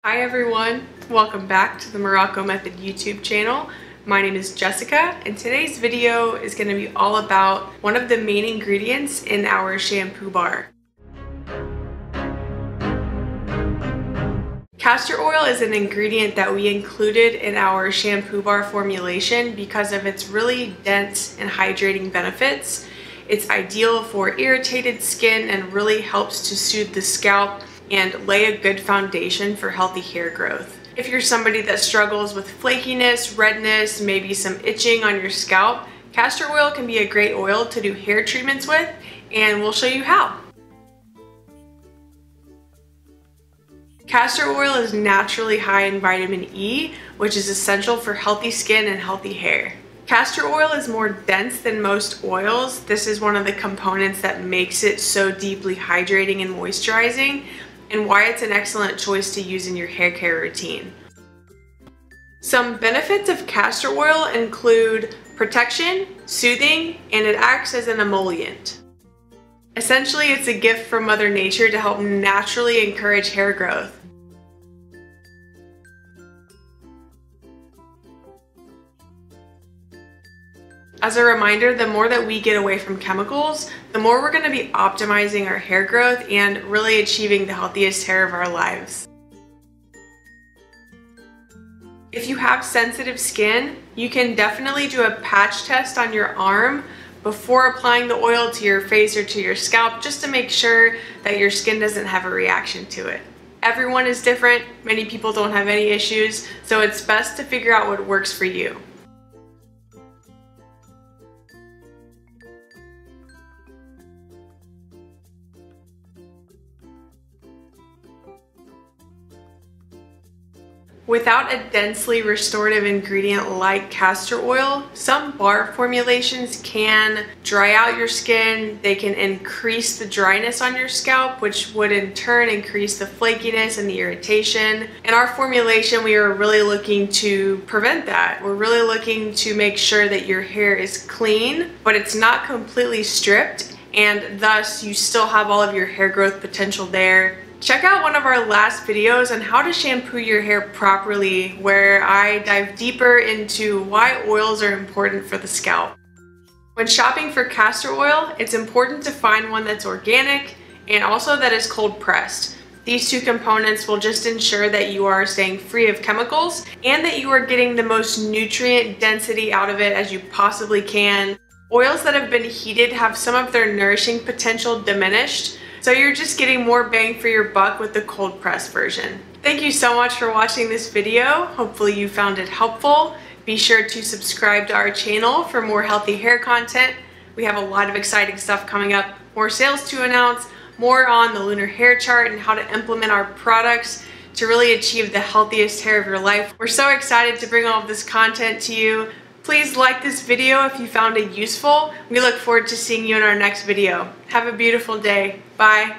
Hi everyone, welcome back to the Morrocco Method YouTube channel. My name is Jessica and today's video is going to be all about one of the main ingredients in our shampoo bar. Castor oil is an ingredient that we included in our shampoo bar formulation because of its really dense and hydrating benefits. It's ideal for irritated skin and really helps to soothe the scalp and lay a good foundation for healthy hair growth. If you're somebody that struggles with flakiness, redness, maybe some itching on your scalp, castor oil can be a great oil to do hair treatments with, and we'll show you how. Castor oil is naturally high in vitamin E, which is essential for healthy skin and healthy hair. Castor oil is more dense than most oils. This is one of the components that makes it so deeply hydrating and moisturizing, and why it's an excellent choice to use in your hair care routine. Some benefits of castor oil include protection, soothing, and it acts as an emollient. Essentially, it's a gift from Mother Nature to help naturally encourage hair growth. As a reminder, the more that we get away from chemicals, the more we're going to be optimizing our hair growth and really achieving the healthiest hair of our lives. If you have sensitive skin, you can definitely do a patch test on your arm before applying the oil to your face or to your scalp, just to make sure that your skin doesn't have a reaction to it. Everyone is different. Many people don't have any issues, so it's best to figure out what works for you. Without a densely restorative ingredient like castor oil, some bar formulations can dry out your skin. They can increase the dryness on your scalp, which would in turn increase the flakiness and the irritation. In our formulation, we are really looking to prevent that. We're really looking to make sure that your hair is clean, but it's not completely stripped, and thus you still have all of your hair growth potential there. Check out one of our last videos on how to shampoo your hair properly, where I dive deeper into why oils are important for the scalp. When shopping for castor oil, it's important to find one that's organic and also that is cold pressed. These two components will just ensure that you are staying free of chemicals and that you are getting the most nutrient density out of it as you possibly can. Oils that have been heated have some of their nourishing potential diminished, so you're just getting more bang for your buck with the cold press version. Thank you so much for watching this video. Hopefully you found it helpful. Be sure to subscribe to our channel for more healthy hair content. We have a lot of exciting stuff coming up, more sales to announce, more on the lunar hair chart and how to implement our products to really achieve the healthiest hair of your life. We're so excited to bring all of this content to you. Please like this video if you found it useful. We look forward to seeing you in our next video. Have a beautiful day. Bye.